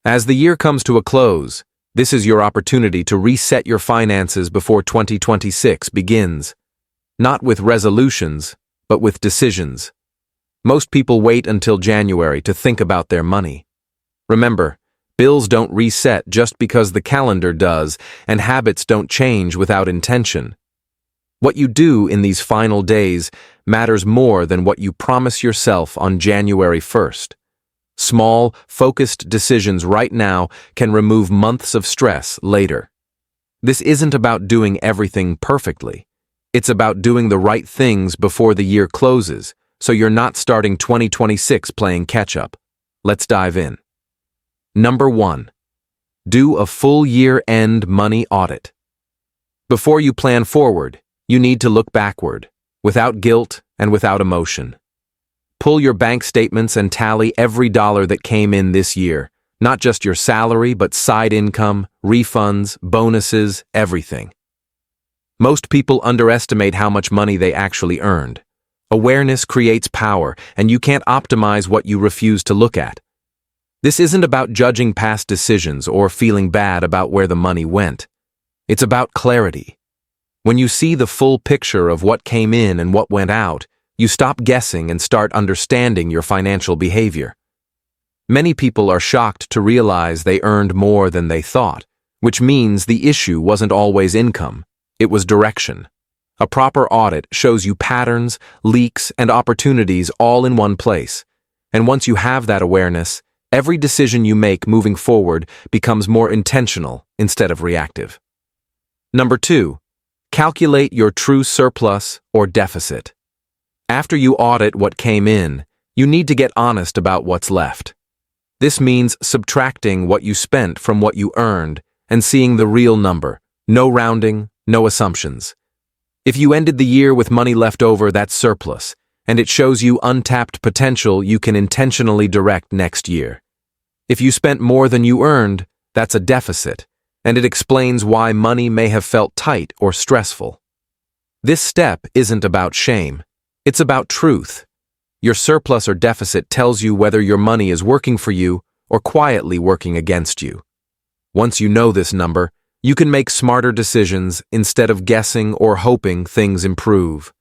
As the year comes to a close, this is your opportunity to reset your finances before 2026 begins. Not with resolutions, but with decisions. Most people wait until January to think about their money. Remember, bills don't reset just because the calendar does, and habits don't change without intention. What you do in these final days matters more than what you promise yourself on January 1st. Small, focused decisions right now can remove months of stress later. This isn't about doing everything perfectly. It's about doing the right things before the year closes, so you're not starting 2026 playing catch-up. Let's dive in. Number 1. Do a full year-end money audit. Before you plan forward, you need to look backward, without guilt and without emotion. Pull your bank statements and tally every dollar that came in this year, not just your salary, but side income, refunds, bonuses, everything. Most people underestimate how much money they actually earned. Awareness creates power, and you can't optimize what you refuse to look at. This isn't about judging past decisions or feeling bad about where the money went. It's about clarity. When you see the full picture of what came in and what went out, you stop guessing and start understanding your financial behavior. Many people are shocked to realize they earned more than they thought, which means the issue wasn't always income, it was direction. A proper audit shows you patterns, leaks, and opportunities all in one place. And once you have that awareness, every decision you make moving forward becomes more intentional instead of reactive. Number 2. Calculate your true surplus or deficit. After you audit what came in, you need to get honest about what's left. This means subtracting what you spent from what you earned and seeing the real number. No rounding, no assumptions. If you ended the year with money left over, that's surplus, and it shows you untapped potential you can intentionally direct next year. If you spent more than you earned, that's a deficit, and it explains why money may have felt tight or stressful. This step isn't about shame. It's about truth. Your surplus or deficit tells you whether your money is working for you or quietly working against you. Once you know this number, you can make smarter decisions instead of guessing or hoping things improve.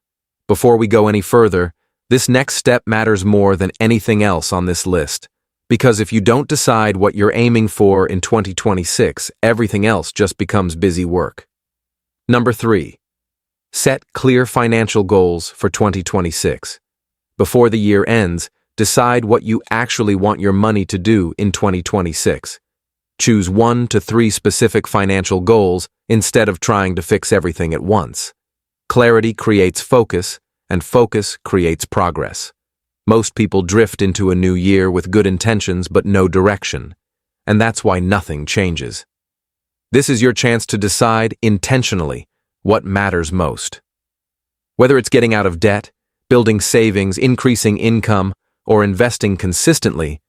Before we go any further, this next step matters more than anything else on this list, because if you don't decide what you're aiming for in 2026, everything else just becomes busy work. Number 3. Set clear financial goals for 2026. Before the year ends, decide what you actually want your money to do in 2026. Choose 1 to 3 specific financial goals instead of trying to fix everything at once. Clarity creates focus, and focus creates progress. Most people drift into a new year with good intentions but no direction, and that's why nothing changes. This is your chance to decide intentionally what matters most. Whether it's getting out of debt, building savings, increasing income, or investing consistently,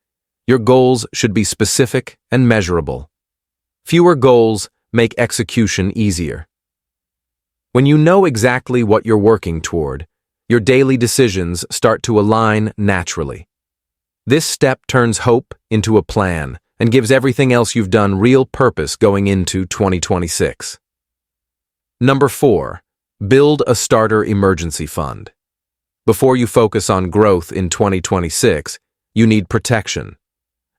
your goals should be specific and measurable. Fewer goals make execution easier. When you know exactly what you're working toward, your daily decisions start to align naturally. This step turns hope into a plan and gives everything else you've done real purpose going into 2026. Number 4. Build a starter emergency fund. Before you focus on growth in 2026, you need protection.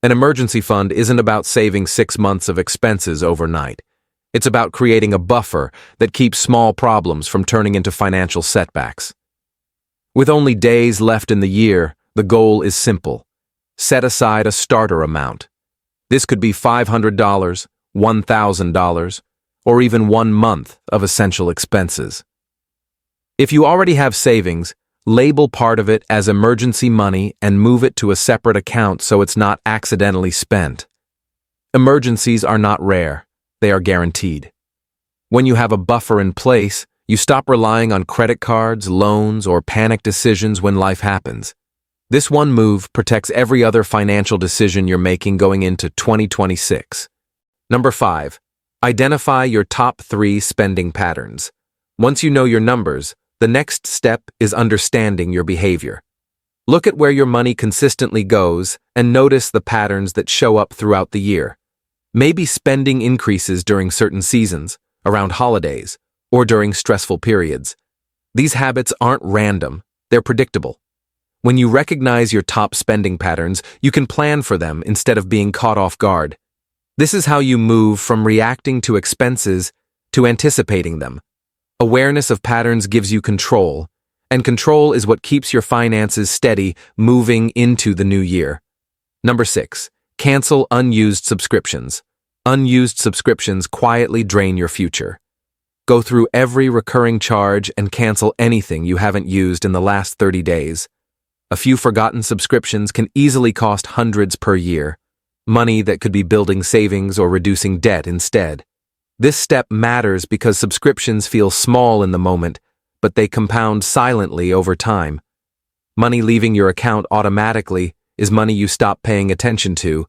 An emergency fund isn't about saving 6 months of expenses overnight. It's about creating a buffer that keeps small problems from turning into financial setbacks. With only days left in the year, the goal is simple. Set aside a starter amount. This could be $500, $1,000, or even 1 month of essential expenses. If you already have savings, label part of it as emergency money and move it to a separate account so it's not accidentally spent. Emergencies are not rare, they are guaranteed. When you have a buffer in place, you stop relying on credit cards, loans, or panic decisions when life happens. This one move protects every other financial decision you're making going into 2026. Number 5. Identify your top 3 spending patterns. Once you know your numbers, the next step is understanding your behavior. Look at where your money consistently goes and notice the patterns that show up throughout the year. Maybe spending increases during certain seasons, around holidays, or during stressful periods. These habits aren't random, they're predictable. When you recognize your top spending patterns, you can plan for them instead of being caught off guard. This is how you move from reacting to expenses to anticipating them. Awareness of patterns gives you control, and control is what keeps your finances steady moving into the new year. Number 6. Cancel unused subscriptions. Unused subscriptions quietly drain your future. Go through every recurring charge and cancel anything you haven't used in the last 30 days. A few forgotten subscriptions can easily cost hundreds per year, money that could be building savings or reducing debt instead. This step matters because subscriptions feel small in the moment, but they compound silently over time. Money leaving your account automatically is money you stop paying attention to,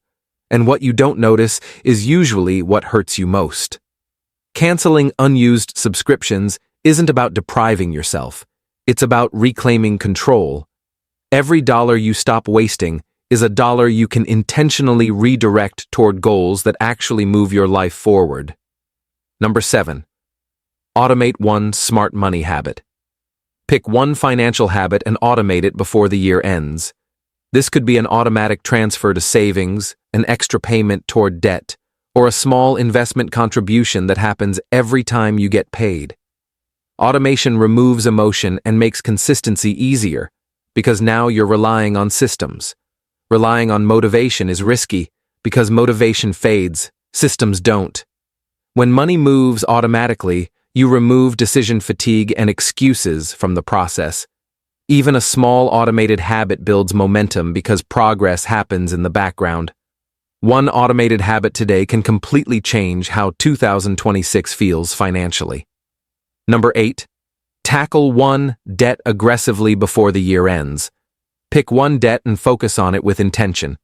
and what you don't notice is usually what hurts you most. Canceling unused subscriptions isn't about depriving yourself. It's about reclaiming control. Every dollar you stop wasting is a dollar you can intentionally redirect toward goals that actually move your life forward. Number 7. Automate one smart money habit. Pick one financial habit and automate it before the year ends. This could be an automatic transfer to savings, an extra payment toward debt, or a small investment contribution that happens every time you get paid. Automation removes emotion and makes consistency easier, because now you're relying on systems. Relying on motivation is risky, because motivation fades, systems don't. When money moves automatically, you remove decision fatigue and excuses from the process. Even a small automated habit builds momentum because progress happens in the background. One automated habit today can completely change how 2026 feels financially. Number 8. Tackle one debt aggressively before the year ends. Pick one debt and focus on it with intention.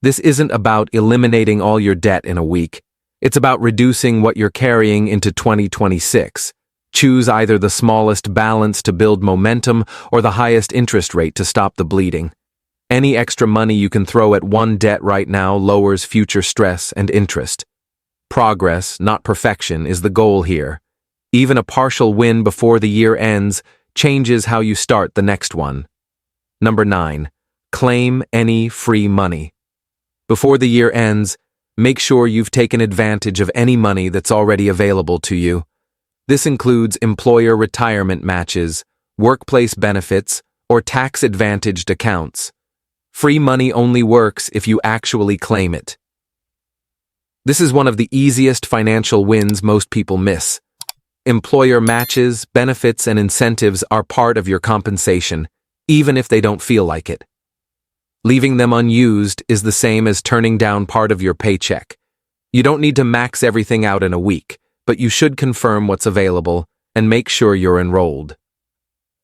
This isn't about eliminating all your debt in a week. It's about reducing what you're carrying into 2026. Choose either the smallest balance to build momentum or the highest interest rate to stop the bleeding. Any extra money you can throw at one debt right now lowers future stress and interest. Progress, not perfection, is the goal here. Even a partial win before the year ends changes how you start the next one. Number 9. Claim any free money. Before the year ends, make sure you've taken advantage of any money that's already available to you. This includes employer retirement matches, workplace benefits, or tax-advantaged accounts. Free money only works if you actually claim it. This is one of the easiest financial wins most people miss. Employer matches, benefits, and incentives are part of your compensation, even if they don't feel like it. Leaving them unused is the same as turning down part of your paycheck. You don't need to max everything out in a week, but you should confirm what's available and make sure you're enrolled.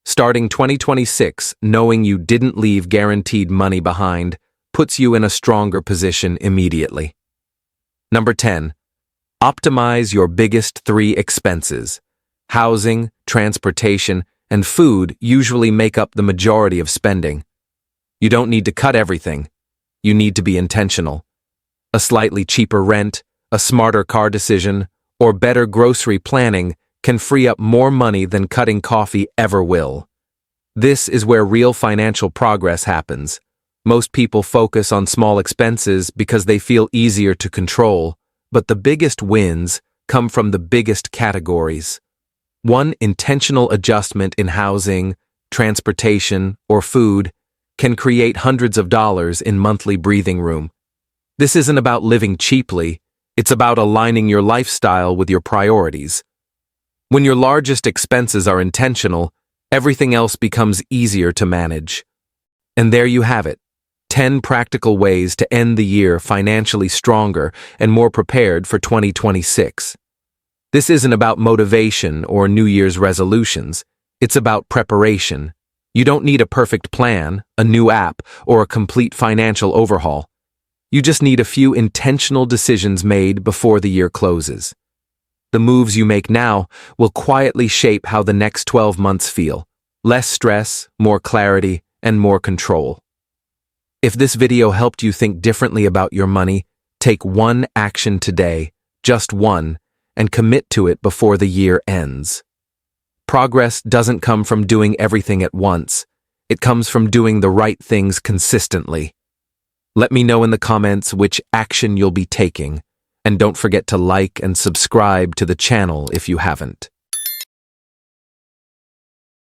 Starting 2026, knowing you didn't leave guaranteed money behind puts you in a stronger position immediately. Number 10. Optimize your biggest 3 expenses. Housing, transportation, and food usually make up the majority of spending. You don't need to cut everything. You need to be intentional. A slightly cheaper rent, a smarter car decision, or better grocery planning can free up more money than cutting coffee ever will. This is where real financial progress happens. Most people focus on small expenses because they feel easier to control, but the biggest wins come from the biggest categories. One intentional adjustment in housing, transportation, or food can create hundreds of dollars in monthly breathing room. This isn't about living cheaply, it's about aligning your lifestyle with your priorities. When your largest expenses are intentional, everything else becomes easier to manage. And there you have it, 10 practical ways to end the year financially stronger and more prepared for 2026. This isn't about motivation or New Year's resolutions, it's about preparation. You don't need a perfect plan, a new app, or a complete financial overhaul. You just need a few intentional decisions made before the year closes. The moves you make now will quietly shape how the next 12 months feel. Less stress, more clarity, and more control. If this video helped you think differently about your money, take one action today, just one, and commit to it before the year ends. Progress doesn't come from doing everything at once. It comes from doing the right things consistently. Let me know in the comments which action you'll be taking, and don't forget to like and subscribe to the channel if you haven't.